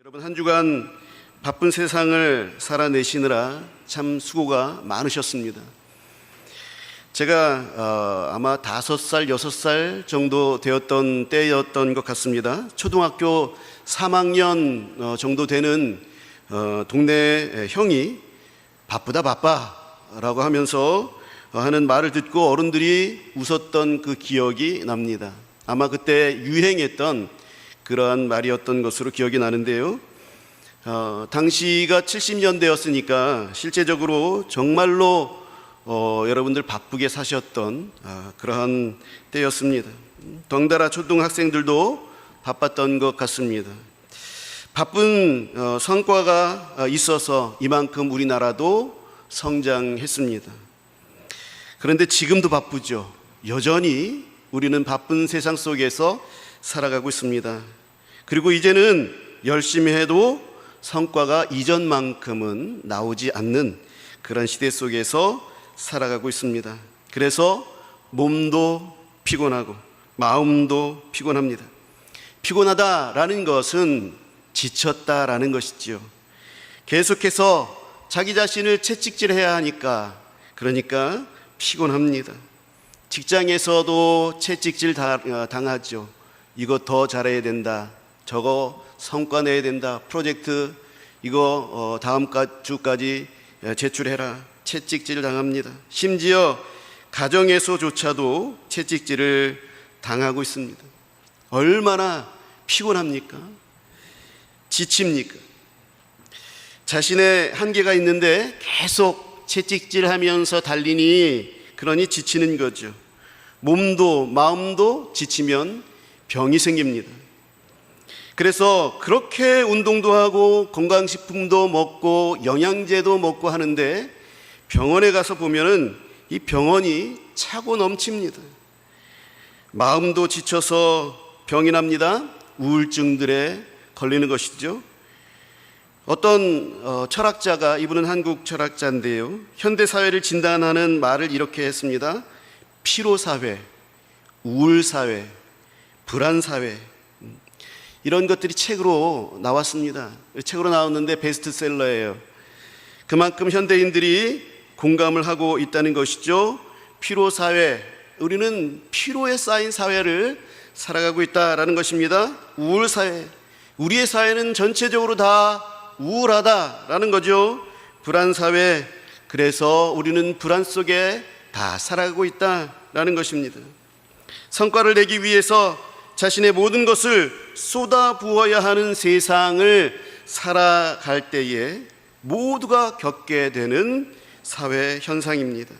여러분, 한 주간 바쁜 세상을 살아내시느라 참 수고가 많으셨습니다. 제가 아마 5살, 6살 정도 되었던 때였던 것 같습니다. 초등학교 3학년 정도 되는 동네 형이 바빠 라고 하면서 하는 말을 듣고 어른들이 웃었던 그 기억이 납니다. 아마 그때 유행했던 그러한 말이었던 것으로 기억이 나는데요. 당시가 70년대였으니까 실제적으로 정말로 여러분들 바쁘게 사셨던 그러한 때였습니다. 덩달아 초등학생들도 바빴던 것 같습니다. 바쁜 성과가 있어서 이만큼 우리나라도 성장했습니다. 그런데 지금도 바쁘죠. 여전히 우리는 바쁜 세상 속에서 살아가고 있습니다. 그리고 이제는 열심히 해도 성과가 이전만큼은 나오지 않는 그런 시대 속에서 살아가고 있습니다. 그래서 몸도 피곤하고 마음도 피곤합니다. 피곤하다라는 것은 지쳤다라는 것이지요. 계속해서 자기 자신을 채찍질해야 하니까, 그러니까 피곤합니다. 직장에서도 채찍질 당하죠. 이거 더 잘해야 된다, 저거 성과 내야 된다, 프로젝트 이거 다음 주까지 제출해라, 채찍질 당합니다. 심지어 가정에서조차도 채찍질을 당하고 있습니다. 얼마나 피곤합니까? 지칩니까? 자신의 한계가 있는데 계속 채찍질하면서 달리니, 그러니 지치는 거죠. 몸도 마음도 지치면 병이 생깁니다. 그래서 그렇게 운동도 하고 건강식품도 먹고 영양제도 먹고 하는데 병원에 가서 보면은 이 병원이 차고 넘칩니다. 마음도 지쳐서 병이 납니다. 우울증들에 걸리는 것이죠. 어떤 철학자가, 이분은 한국 철학자인데요, 현대사회를 진단하는 말을 이렇게 했습니다. 피로사회, 우울사회, 불안사회, 이런 것들이 책으로 나왔습니다. 책으로 나왔는데 베스트셀러예요. 그만큼 현대인들이 공감을 하고 있다는 것이죠. 피로사회, 우리는 피로에 쌓인 사회를 살아가고 있다라는 것입니다. 우울사회, 우리의 사회는 전체적으로 다 우울하다라는 거죠. 불안사회, 그래서 우리는 불안 속에 다 살아가고 있다라는 것입니다. 성과를 내기 위해서 자신의 모든 것을 쏟아부어야 하는 세상을 살아갈 때에 모두가 겪게 되는 사회 현상입니다.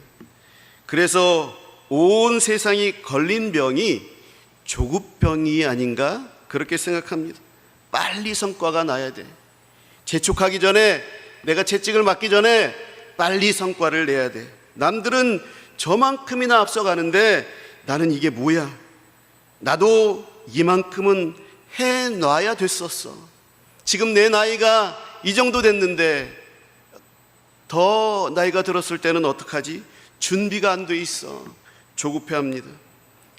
그래서 온 세상이 걸린 병이 조급병이 아닌가 그렇게 생각합니다. 빨리 성과가 나야 돼. 재촉하기 전에, 내가 채찍을 맞기 전에 빨리 성과를 내야 돼. 남들은 저만큼이나 앞서가는데 나는 이게 뭐야? 나도 이만큼은 해놔야 됐었어. 지금 내 나이가 이 정도 됐는데 더 나이가 들었을 때는 어떡하지? 준비가 안 돼 있어. 조급해합니다.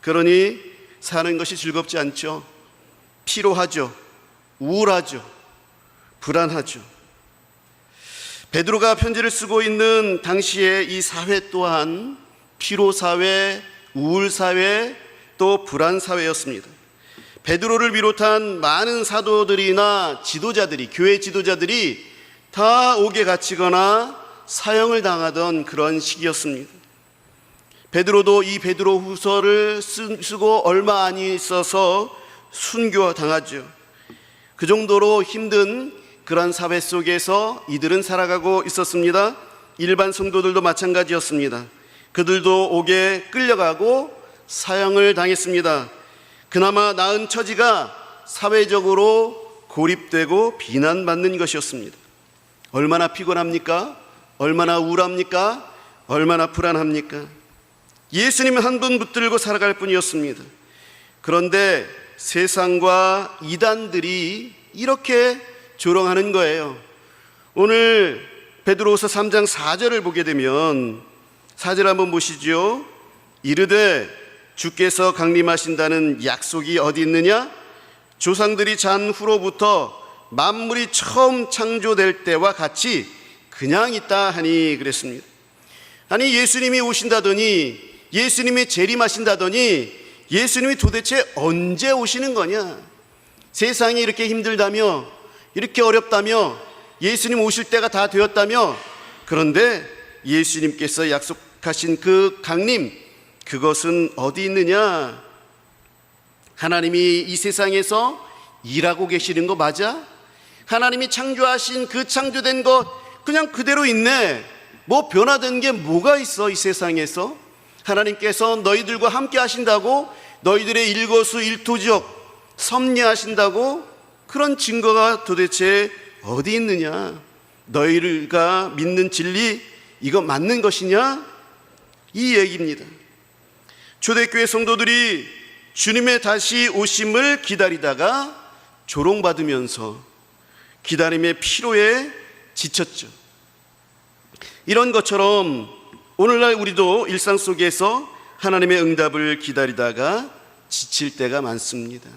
그러니 사는 것이 즐겁지 않죠. 피로하죠. 우울하죠. 불안하죠. 베드로가 편지를 쓰고 있는 당시의 이 사회 또한 피로사회, 우울사회, 또 불안사회였습니다. 베드로를 비롯한 많은 사도들이나 지도자들이, 교회 지도자들이 다 옥에 갇히거나 사형을 당하던 그런 시기였습니다. 베드로도 이 베드로 후서를 쓰고 얼마 안 있어서 순교당하죠. 그 정도로 힘든 그런 사회 속에서 이들은 살아가고 있었습니다. 일반 성도들도 마찬가지였습니다. 그들도 옥에 끌려가고 사형을 당했습니다. 그나마 나은 처지가 사회적으로 고립되고 비난받는 것이었습니다. 얼마나 피곤합니까? 얼마나 우울합니까? 얼마나 불안합니까? 예수님은 한 분 붙들고 살아갈 뿐이었습니다. 그런데 세상과 이단들이 이렇게 조롱하는 거예요. 오늘 베드로후서 3장 4절을 보게 되면 4절 한번 보시죠. 이르되 주께서 강림하신다는 약속이 어디 있느냐? 조상들이 잔 후로부터 만물이 처음 창조될 때와 같이 그냥 있다 하니 그랬습니다. 아니, 예수님이 오신다더니, 예수님이 재림하신다더니 예수님이 도대체 언제 오시는 거냐? 세상이 이렇게 힘들다며, 이렇게 어렵다며, 예수님 오실 때가 다 되었다며, 그런데 예수님께서 약속하신 그 강림, 그것은 어디 있느냐? 하나님이 이 세상에서 일하고 계시는 거 맞아? 하나님이 창조하신 그 창조된 것 그냥 그대로 있네. 뭐 변화된 게 뭐가 있어 이 세상에서? 하나님께서 너희들과 함께 하신다고, 너희들의 일거수일투족 섭리하신다고, 그런 증거가 도대체 어디 있느냐? 너희가 믿는 진리, 이거 맞는 것이냐? 이 얘기입니다. 초대교회 성도들이 주님의 다시 오심을 기다리다가 조롱받으면서 기다림의 피로에 지쳤죠. 이런 것처럼 오늘날 우리도 일상 속에서 하나님의 응답을 기다리다가 지칠 때가 많습니다.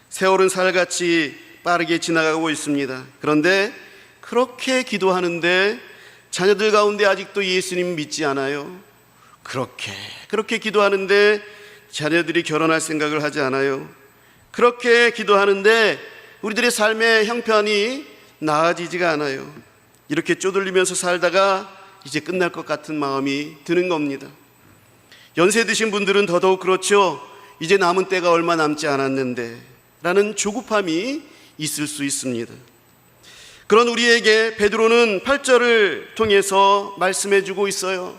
세월은 살같이 빠르게 지나가고 있습니다. 그런데 그렇게 기도하는데 자녀들 가운데 아직도 예수님 믿지 않아요. 그렇게 기도하는데 자녀들이 결혼할 생각을 하지 않아요. 그렇게 기도하는데 우리들의 삶의 형편이 나아지지가 않아요. 이렇게 쪼들리면서 살다가 이제 끝날 것 같은 마음이 드는 겁니다. 연세 드신 분들은 더더욱 그렇죠. 이제 남은 때가 얼마 남지 않았는데 라는 조급함이 있을 수 있습니다. 그런 우리에게 베드로는 8절을 통해서 말씀해 주고 있어요.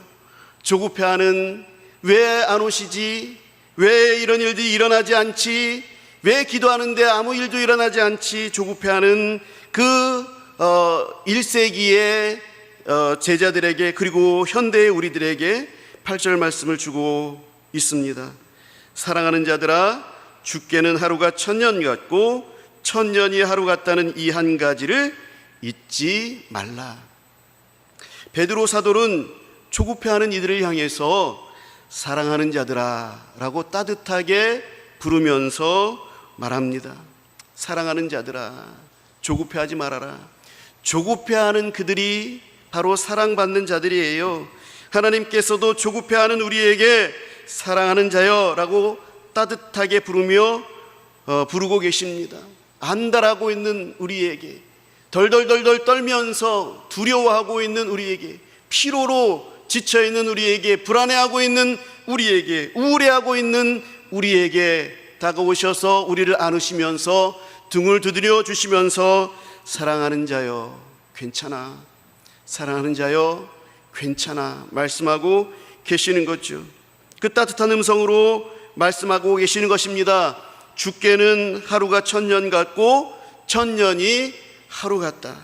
조급해하는, 왜 안 오시지? 왜 이런 일들이 일어나지 않지? 왜 기도하는데 아무 일도 일어나지 않지? 조급해하는 그 1세기의 제자들에게, 그리고 현대의 우리들에게 8절 말씀을 주고 있습니다. 사랑하는 자들아, 죽게는 하루가 1000년 같고 1000년이 하루 같다는 이 한 가지를 잊지 말라. 베드로 사도는 조급해하는 이들을 향해서 사랑하는 자들아 라고 따뜻하게 부르면서 말합니다. 사랑하는 자들아, 조급해하지 말아라. 조급해하는 그들이 바로 사랑받는 자들이에요. 하나님께서도 조급해하는 우리에게 사랑하는 자여 라고 따뜻하게 부르고 계십니다. 안달하고 있는 우리에게, 덜덜덜덜 떨면서 두려워하고 있는 우리에게, 피로로 지쳐있는 우리에게, 불안해하고 있는 우리에게, 우울해하고 있는 우리에게 다가오셔서 우리를 안으시면서 등을 두드려 주시면서 사랑하는 자여 괜찮아, 사랑하는 자여 괜찮아 말씀하고 계시는 거죠. 그 따뜻한 음성으로 말씀하고 계시는 것입니다. 죽게는 하루가 1000년 같고 1000년이 하루 같다.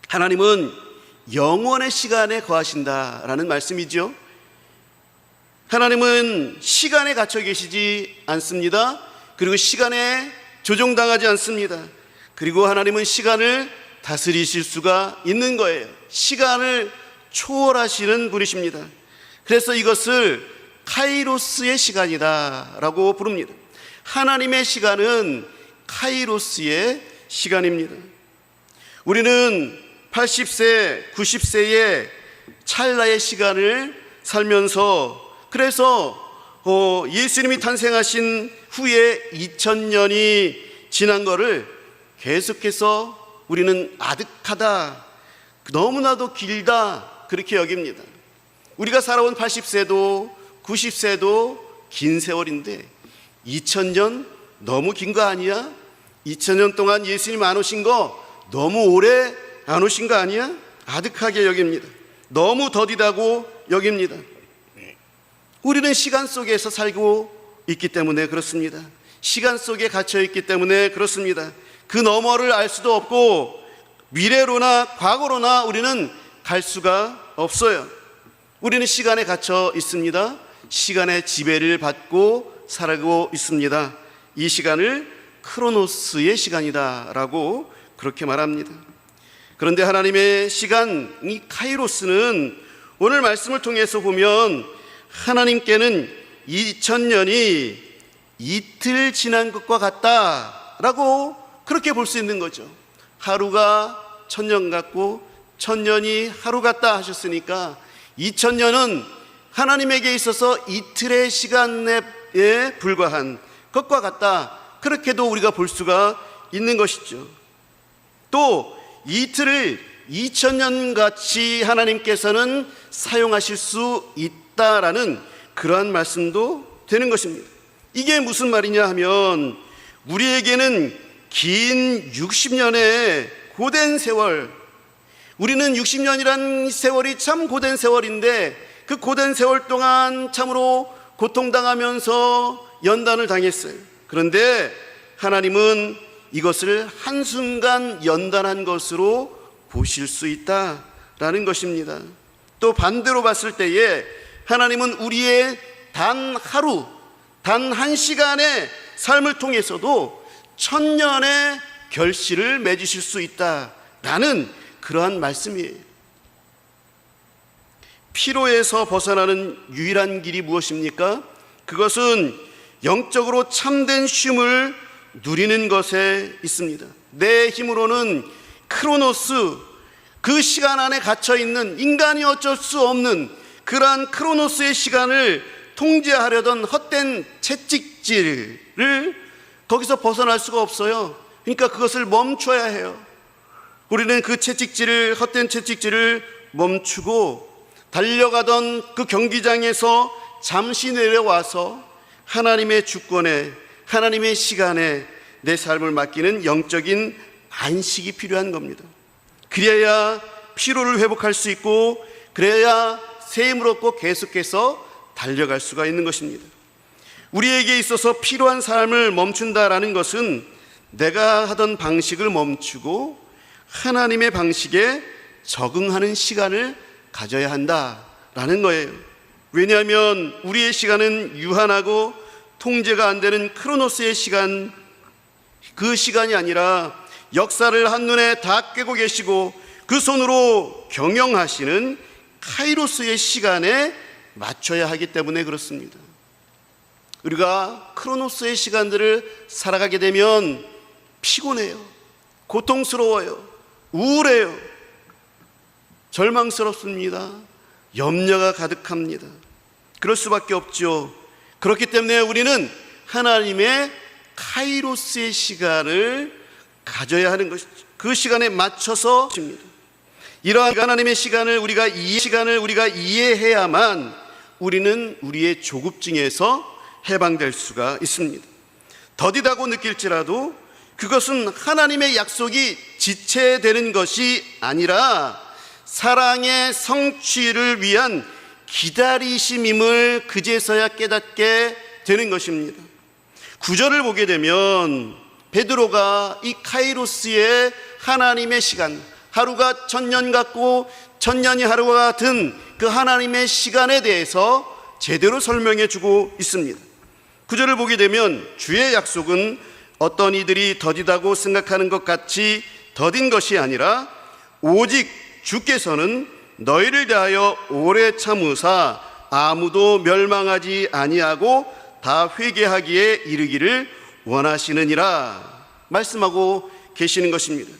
하나님은 영원의 시간에 거하신다라는 말씀이죠. 하나님은 시간에 갇혀 계시지 않습니다. 그리고 시간에 조종당하지 않습니다. 그리고 하나님은 시간을 다스리실 수가 있는 거예요. 시간을 초월하시는 분이십니다. 그래서 이것을 카이로스의 시간이다 라고 부릅니다. 하나님의 시간은 카이로스의 시간입니다. 우리는 80세, 90세의 찰나의 시간을 살면서, 그래서 예수님이 탄생하신 후에 2000년이 지난 거를 계속해서 우리는 아득하다, 너무나도 길다 그렇게 여깁니다. 우리가 살아온 80세도 90세도 긴 세월인데 2000년 너무 긴 거 아니야? 2000년 동안 예수님 안 오신 거 너무 오래 안 오신 거 아니야? 아득하게 여깁니다. 너무 더디다고 여깁니다. 우리는 시간 속에서 살고 있기 때문에 그렇습니다. 시간 속에 갇혀 있기 때문에 그렇습니다. 그 너머를 알 수도 없고 미래로나 과거로나 우리는 갈 수가 없어요. 우리는 시간에 갇혀 있습니다. 시간의 지배를 받고 살아가고 있습니다. 이 시간을 크로노스의 시간이다 라고 그렇게 말합니다. 그런데 하나님의 시간, 이 카이로스는 오늘 말씀을 통해서 보면 하나님께는 2000년이 이틀 지난 것과 같다라고 그렇게 볼 수 있는 거죠. 하루가 천년 같고 천년이 하루 같다 하셨으니까 2000년은 하나님에게 있어서 이틀의 시간에 불과한 것과 같다, 그렇게도 우리가 볼 수가 있는 것이죠. 또 이틀을 2000년 같이 하나님께서는 사용하실 수 있다라는 그러한 말씀도 되는 것입니다. 이게 무슨 말이냐 하면, 우리에게는 긴 60년의 고된 세월, 우리는 60년이란 세월이 참 고된 세월인데 그 고된 세월 동안 참으로 고통당하면서 연단을 당했어요. 그런데 하나님은 이것을 한순간 연단한 것으로 보실 수 있다라는 것입니다. 또 반대로 봤을 때에 하나님은 우리의 단 하루, 단 한 시간의 삶을 통해서도 천년의 결실을 맺으실 수 있다라는 그러한 말씀이에요. 피로에서 벗어나는 유일한 길이 무엇입니까? 그것은 영적으로 참된 쉼을 누리는 것에 있습니다. 내 힘으로는 크로노스, 그 시간 안에 갇혀있는 인간이 어쩔 수 없는 그러한 크로노스의 시간을 통제하려던 헛된 채찍질을 거기서 벗어날 수가 없어요. 그러니까 그것을 멈춰야 해요. 우리는 그 채찍질을, 헛된 채찍질을 멈추고 달려가던 그 경기장에서 잠시 내려와서 하나님의 주권에, 하나님의 시간에 내 삶을 맡기는 영적인 안식이 필요한 겁니다. 그래야 피로를 회복할 수 있고, 그래야 새 힘을 얻고 계속해서 달려갈 수가 있는 것입니다. 우리에게 있어서 필요한 삶을 멈춘다라는 것은 내가 하던 방식을 멈추고 하나님의 방식에 적응하는 시간을 가져야 한다라는 거예요. 왜냐하면 우리의 시간은 유한하고 통제가 안 되는 크로노스의 시간, 그 시간이 아니라 역사를 한눈에 다 꿰고 계시고 그 손으로 경영하시는 카이로스의 시간에 맞춰야 하기 때문에 그렇습니다. 우리가 크로노스의 시간들을 살아가게 되면 피곤해요, 고통스러워요, 우울해요, 절망스럽습니다, 염려가 가득합니다. 그럴 수밖에 없죠. 그렇기 때문에 우리는 하나님의 카이로스의 시간을 가져야 하는 것이죠. 그 시간에 맞춰서 이러한 하나님의 시간을 우리가 이해해야만 우리는 우리의 조급증에서 해방될 수가 있습니다. 더디다고 느낄지라도 그것은 하나님의 약속이 지체되는 것이 아니라 사랑의 성취를 위한 기다리심임을 그제서야 깨닫게 되는 것입니다. 9절을 보게 되면 베드로가 이 카이로스의 하나님의 시간, 하루가 천년 같고 천년이 하루와 같은 그 하나님의 시간에 대해서 제대로 설명해 주고 있습니다. 9절을 보게 되면 주의 약속은 어떤 이들이 더디다고 생각하는 것 같이 더딘 것이 아니라 오직 주께서는 너희를 대하여 오래 참으사 아무도 멸망하지 아니하고 다 회개하기에 이르기를 원하시느니라 말씀하고 계시는 것입니다.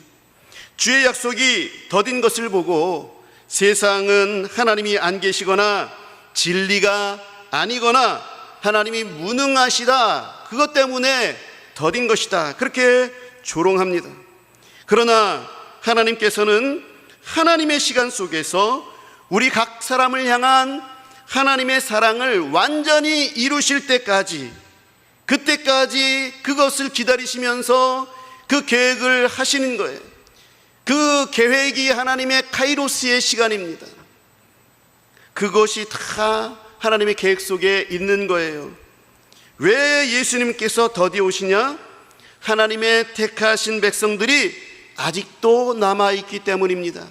주의 약속이 더딘 것을 보고 세상은 하나님이 안 계시거나 진리가 아니거나 하나님이 무능하시다, 그것 때문에 더딘 것이다, 그렇게 조롱합니다. 그러나 하나님께서는 하나님의 시간 속에서 우리 각 사람을 향한 하나님의 사랑을 완전히 이루실 때까지, 그때까지 그것을 기다리시면서 그 계획을 하시는 거예요. 그 계획이 하나님의 카이로스의 시간입니다. 그것이 다 하나님의 계획 속에 있는 거예요. 왜 예수님께서 더디 오시냐? 하나님의 택하신 백성들이 아직도 남아있기 때문입니다.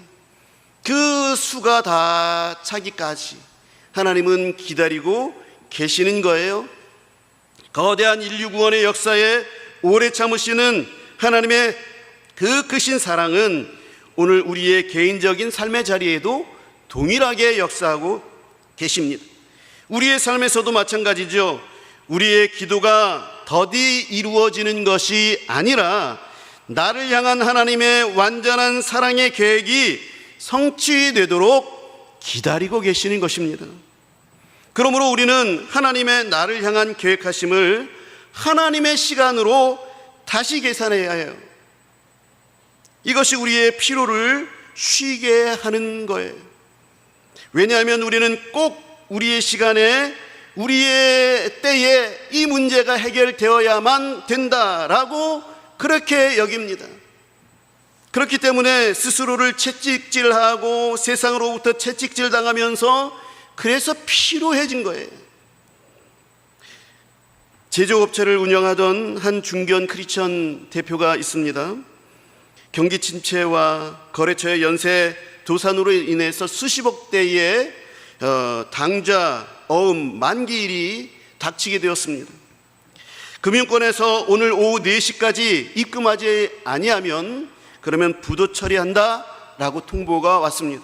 그 수가 다 차기까지 하나님은 기다리고 계시는 거예요. 거대한 인류 구원의 역사에 오래 참으시는 하나님의 그 크신 사랑은 오늘 우리의 개인적인 삶의 자리에도 동일하게 역사하고 계십니다. 우리의 삶에서도 마찬가지죠. 우리의 기도가 더디 이루어지는 것이 아니라 나를 향한 하나님의 완전한 사랑의 계획이 성취되도록 기다리고 계시는 것입니다. 그러므로 우리는 하나님의 나를 향한 계획하심을 하나님의 시간으로 다시 계산해야 해요. 이것이 우리의 피로를 쉬게 하는 거예요. 왜냐하면 우리는 꼭 우리의 시간에, 우리의 때에 이 문제가 해결되어야만 된다라고 그렇게 여깁니다. 그렇기 때문에 스스로를 채찍질하고 세상으로부터 채찍질 당하면서 그래서 피로해진 거예요. 제조업체를 운영하던 한 중견 크리스천 대표가 있습니다. 경기 침체와 거래처의 연쇄 도산으로 인해서 수십억 대의 당좌, 어음, 만기일이 닥치게 되었습니다. 금융권에서 오늘 오후 4시까지 입금하지 아니하면 그러면 부도 처리한다 라고 통보가 왔습니다.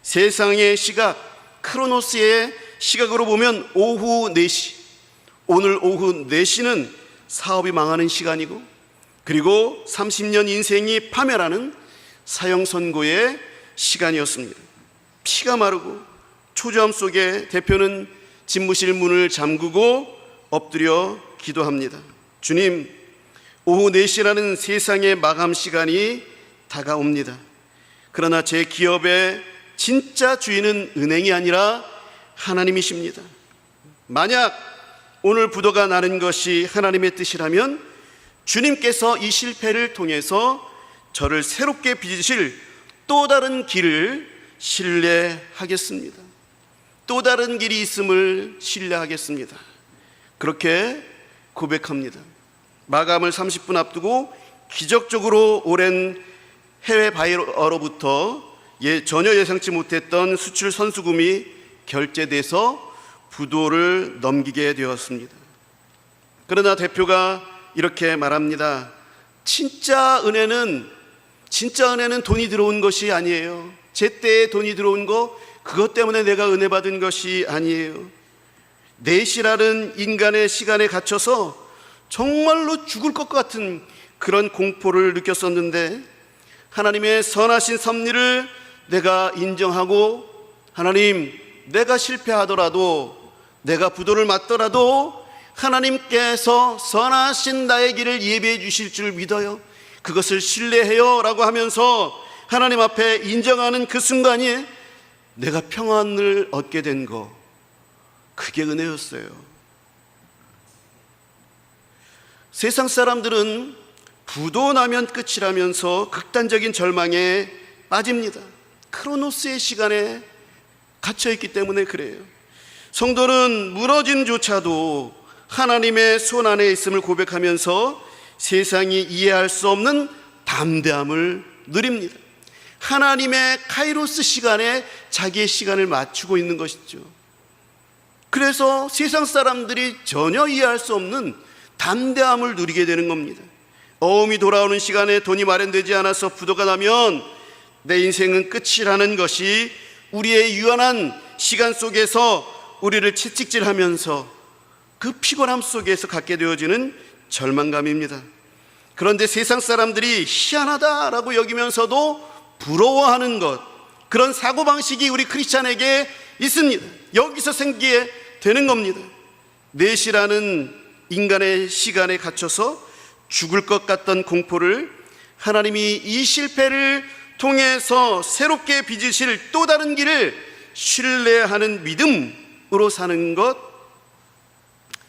세상의 시각, 크로노스의 시각으로 보면 오후 4시, 오늘 오후 4시는 사업이 망하는 시간이고, 그리고 30년 인생이 파멸하는 사형 선고의 시간이었습니다. 피가 마르고 초조함 속에 대표는 집무실 문을 잠그고 엎드려 기도합니다. 주님, 오후 4시라는 세상의 마감 시간이 다가옵니다. 그러나 제 기업의 진짜 주인은 은행이 아니라 하나님이십니다. 만약 오늘 부도가 나는 것이 하나님의 뜻이라면 주님께서 이 실패를 통해서 저를 새롭게 빚으실 또 다른 길을 신뢰하겠습니다. 또 다른 길이 있음을 신뢰하겠습니다. 그렇게 고백합니다. 마감을 30분 앞두고 기적적으로 오랜 해외 바이어로부터 전혀 예상치 못했던 수출 선수금이 결제돼서 부도를 넘기게 되었습니다. 그러나 대표가 이렇게 말합니다. 진짜 은혜는 돈이 들어온 것이 아니에요. 제때에 돈이 들어온 거, 그것 때문에 내가 은혜 받은 것이 아니에요. 4시라는 인간의 시간에 갇혀서 정말로 죽을 것 같은 그런 공포를 느꼈었는데, 하나님의 선하신 섭리를 내가 인정하고, 하나님, 내가 실패하더라도, 내가 부도를 맞더라도 하나님께서 선하신 나의 길을 예비해 주실 줄 믿어요, 그것을 신뢰해요 라고 하면서 하나님 앞에 인정하는 그 순간이 내가 평안을 얻게 된 거, 그게 은혜였어요. 세상 사람들은 부도 나면 끝이라면서 극단적인 절망에 빠집니다. 크로노스의 시간에 갇혀있기 때문에 그래요. 성도는 무너짐조차도 하나님의 손 안에 있음을 고백하면서 세상이 이해할 수 없는 담대함을 누립니다. 하나님의 카이로스 시간에 자기의 시간을 맞추고 있는 것이죠. 그래서 세상 사람들이 전혀 이해할 수 없는 담대함을 누리게 되는 겁니다. 어음이 돌아오는 시간에 돈이 마련되지 않아서 부도가 나면 내 인생은 끝이라는 것이 우리의 유한한 시간 속에서 우리를 채찍질하면서 그 피곤함 속에서 갖게 되어지는 절망감입니다. 그런데 세상 사람들이 희한하다라고 여기면서도 부러워하는 것, 그런 사고방식이 우리 크리스찬에게 있습니다. 여기서 생기게 되는 겁니다. 4시라는 인간의 시간에 갇혀서 죽을 것 같던 공포를 하나님이 이 실패를 통해서 새롭게 빚으실 또 다른 길을 신뢰하는 믿음으로 사는 것,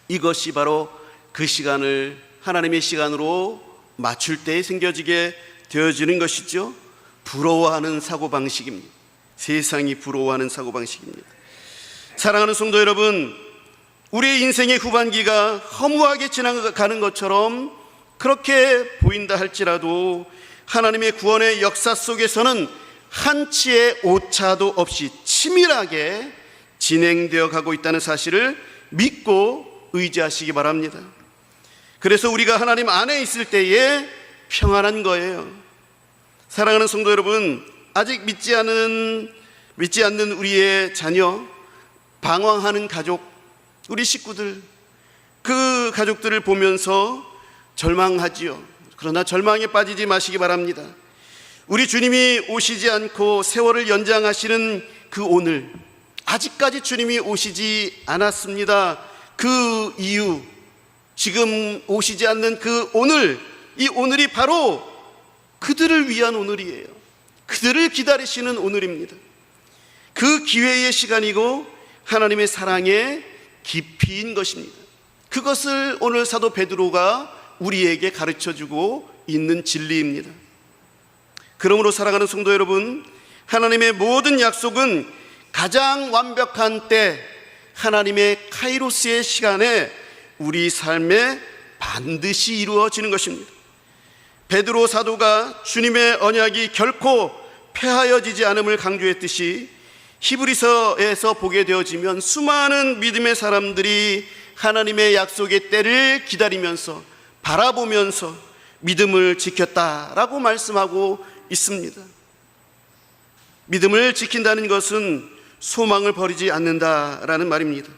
이것이 바로 그 시간을 하나님의 시간으로 맞출 때에 생겨지게 되어지는 것이죠. 부러워하는 사고방식입니다. 세상이 부러워하는 사고방식입니다. 사랑하는 성도 여러분, 우리의 인생의 후반기가 허무하게 지나가는 것처럼 그렇게 보인다 할지라도 하나님의 구원의 역사 속에서는 한치의 오차도 없이 치밀하게 진행되어 가고 있다는 사실을 믿고 의지하시기 바랍니다. 그래서 우리가 하나님 안에 있을 때에 평안한 거예요. 사랑하는 성도 여러분, 아직 믿지 않는 우리의 자녀, 방황하는 가족, 우리 식구들, 그 가족들을 보면서 절망하지요. 그러나 절망에 빠지지 마시기 바랍니다. 우리 주님이 오시지 않고 세월을 연장하시는 그 오늘, 아직까지 주님이 오시지 않았습니다. 그 이유, 지금 오시지 않는 그 오늘, 이 오늘이 바로 그들을 위한 오늘이에요. 그들을 기다리시는 오늘입니다. 그 기회의 시간이고 하나님의 사랑의 깊이인 것입니다. 그것을 오늘 사도 베드로가 우리에게 가르쳐주고 있는 진리입니다. 그러므로 사랑하는 성도 여러분, 하나님의 모든 약속은 가장 완벽한 때, 하나님의 카이로스의 시간에 우리 삶에 반드시 이루어지는 것입니다. 베드로 사도가 주님의 언약이 결코 폐하여지지 않음을 강조했듯이 히브리서에서 보게 되어지면 수많은 믿음의 사람들이 하나님의 약속의 때를 기다리면서 바라보면서 믿음을 지켰다라고 말씀하고 있습니다. 믿음을 지킨다는 것은 소망을 버리지 않는다라는 말입니다.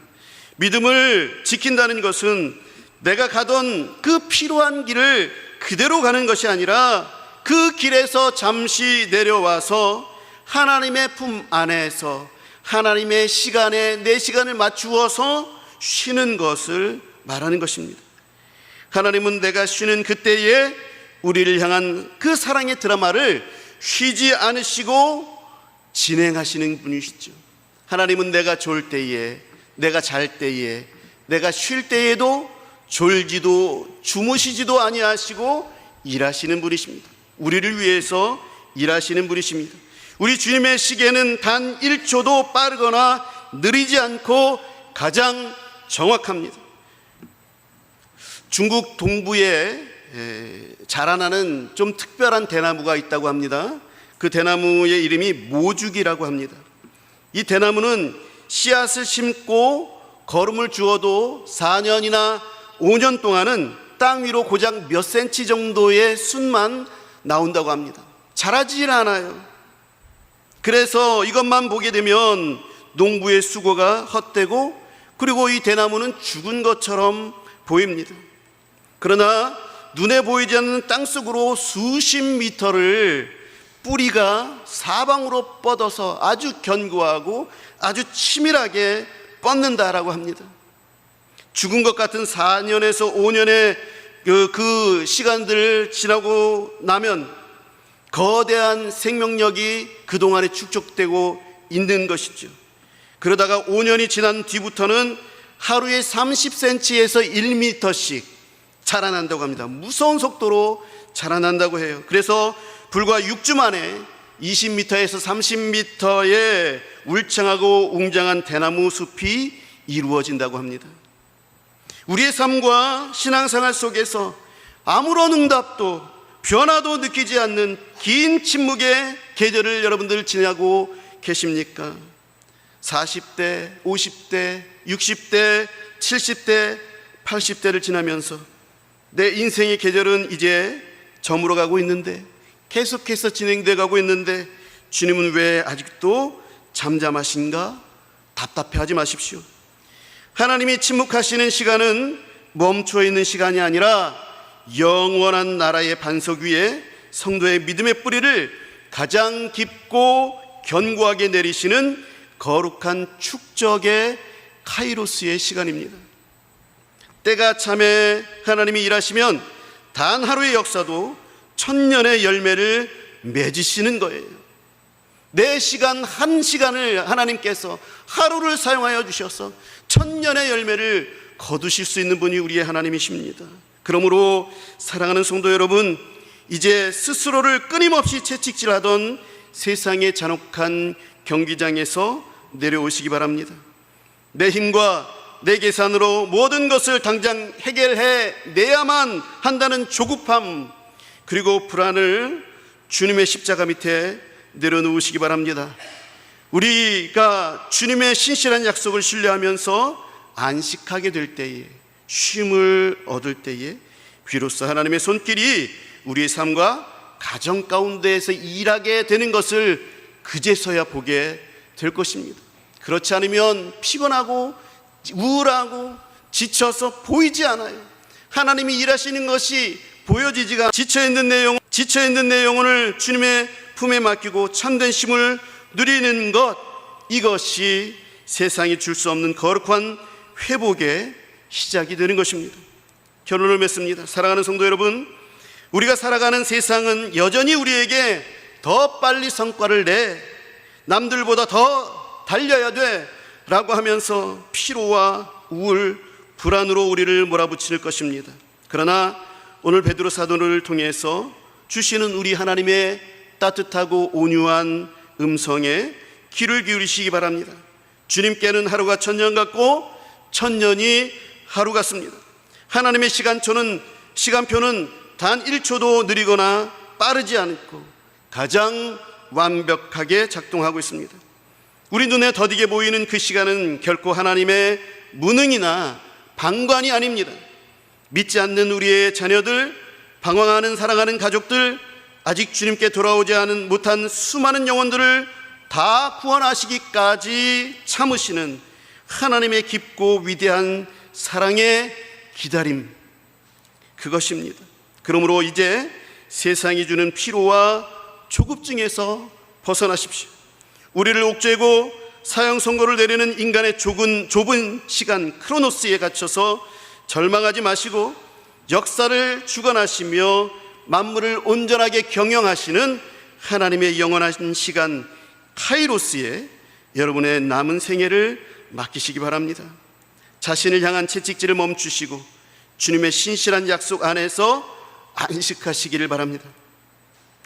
믿음을 지킨다는 것은 내가 가던 그 필요한 길을 그대로 가는 것이 아니라 그 길에서 잠시 내려와서 하나님의 품 안에서 하나님의 시간에 내 시간을 맞추어서 쉬는 것을 말하는 것입니다. 하나님은 내가 쉬는 그때에 우리를 향한 그 사랑의 드라마를 쉬지 않으시고 진행하시는 분이시죠. 하나님은 내가 좋을 때에, 내가 잘 때에, 내가 쉴 때에도 졸지도 주무시지도 아니하시고 일하시는 분이십니다. 우리를 위해서 일하시는 분이십니다. 우리 주님의 시계는 단 1초도 빠르거나 느리지 않고 가장 정확합니다. 중국 동부에 자라나는 좀 특별한 대나무가 있다고 합니다. 그 대나무의 이름이 모죽이라고 합니다. 이 대나무는 씨앗을 심고 거름을 주어도 4년이나 5년 동안은 땅 위로 고작 몇 센치 정도의 순만 나온다고 합니다. 자라질 않아요. 그래서 이것만 보게 되면 농부의 수고가 헛되고, 그리고 이 대나무는 죽은 것처럼 보입니다. 그러나 눈에 보이지 않는 땅속으로 수십 미터를 뿌리가 사방으로 뻗어서 아주 견고하고 아주 치밀하게 뻗는다라고 합니다. 죽은 것 같은 4년에서 5년의 그 시간들을 지나고 나면 거대한 생명력이 그동안에 축적되고 있는 것이죠. 그러다가 5년이 지난 뒤부터는 하루에 30cm에서 1m씩 자라난다고 합니다. 무서운 속도로 자라난다고 해요. 그래서 불과 6주 만에 20m에서 30m의 울창하고 웅장한 대나무 숲이 이루어진다고 합니다. 우리의 삶과 신앙생활 속에서 아무런 응답도 변화도 느끼지 않는 긴 침묵의 계절을 여러분들 지나고 계십니까? 40대, 50대, 60대, 70대, 80대를 지나면서 내 인생의 계절은 이제 저물어가고 있는데, 계속해서 진행돼 가고 있는데 주님은 왜 아직도 잠잠하신가? 답답해하지 마십시오. 하나님이 침묵하시는 시간은 멈춰 있는 시간이 아니라 영원한 나라의 반석 위에 성도의 믿음의 뿌리를 가장 깊고 견고하게 내리시는 거룩한 축적의 카이로스의 시간입니다. 때가 참에 하나님이 일하시면 단 하루의 역사도 천년의 열매를 맺으시는 거예요. 내 시간 한 시간을 하나님께서 하루를 사용하여 주셔서 천년의 열매를 거두실 수 있는 분이 우리의 하나님이십니다. 그러므로 사랑하는 성도 여러분, 이제 스스로를 끊임없이 채찍질하던 세상의 잔혹한 경기장에서 내려오시기 바랍니다. 내 힘과 내 계산으로 모든 것을 당장 해결해 내야만 한다는 조급함, 그리고 불안을 주님의 십자가 밑에 내려놓으시기 바랍니다. 우리가 주님의 신실한 약속을 신뢰하면서 안식하게 될 때에, 쉼을 얻을 때에 비로소 하나님의 손길이 우리의 삶과 가정 가운데에서 일하게 되는 것을 그제서야 보게 될 것입니다. 그렇지 않으면 피곤하고 우울하고 지쳐서 보이지 않아요. 하나님이 일하시는 것이 보여지지가 지쳐있는 내용을 주님의 품에 맡기고 참된 쉼을 누리는 것, 이것이 세상이 줄 수 없는 거룩한 회복의 시작이 되는 것입니다. 결론을 맺습니다. 사랑하는 성도 여러분, 우리가 살아가는 세상은 여전히 우리에게 더 빨리 성과를 내, 남들보다 더 달려야 돼 라고 하면서 피로와 우울, 불안으로 우리를 몰아붙일 것입니다. 그러나 오늘 베드로 사도를 통해서 주시는 우리 하나님의 따뜻하고 온유한 음성에 귀를 기울이시기 바랍니다. 주님께는 하루가 천년 같고 천년이 하루 같습니다. 하나님의 시간표는 단 1초도 느리거나 빠르지 않고 가장 완벽하게 작동하고 있습니다. 우리 눈에 더디게 보이는 그 시간은 결코 하나님의 무능이나 방관이 아닙니다. 믿지 않는 우리의 자녀들, 방황하는 사랑하는 가족들, 아직 주님께 돌아오지 못한 수많은 영혼들을 다 구원하시기까지 참으시는 하나님의 깊고 위대한 사랑의 기다림, 그것입니다. 그러므로 이제 세상이 주는 피로와 조급증에서 벗어나십시오. 우리를 옥죄고 사형 선고를 내리는 인간의 좁은 시간 크로노스에 갇혀서 절망하지 마시고 역사를 주관하시며 만물을 온전하게 경영하시는 하나님의 영원한 시간 카이로스에 여러분의 남은 생애를 맡기시기 바랍니다. 자신을 향한 채찍질을 멈추시고 주님의 신실한 약속 안에서 안식하시기를 바랍니다.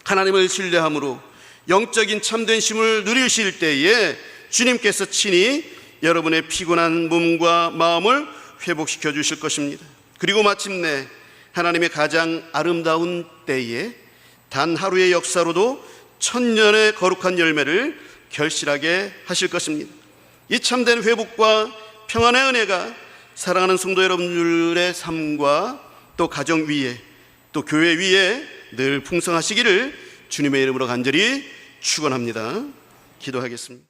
하나님을 신뢰함으로 영적인 참된 쉼을 누리실 때에 주님께서 친히 여러분의 피곤한 몸과 마음을 회복시켜 주실 것입니다. 그리고 마침내 하나님의 가장 아름다운 때에 단 하루의 역사로도 천년의 거룩한 열매를 결실하게 하실 것입니다. 이 참된 회복과 평안의 은혜가 사랑하는 성도 여러분들의 삶과 또 가정 위에 또 교회 위에 늘 풍성하시기를 주님의 이름으로 간절히 축원합니다. 기도하겠습니다.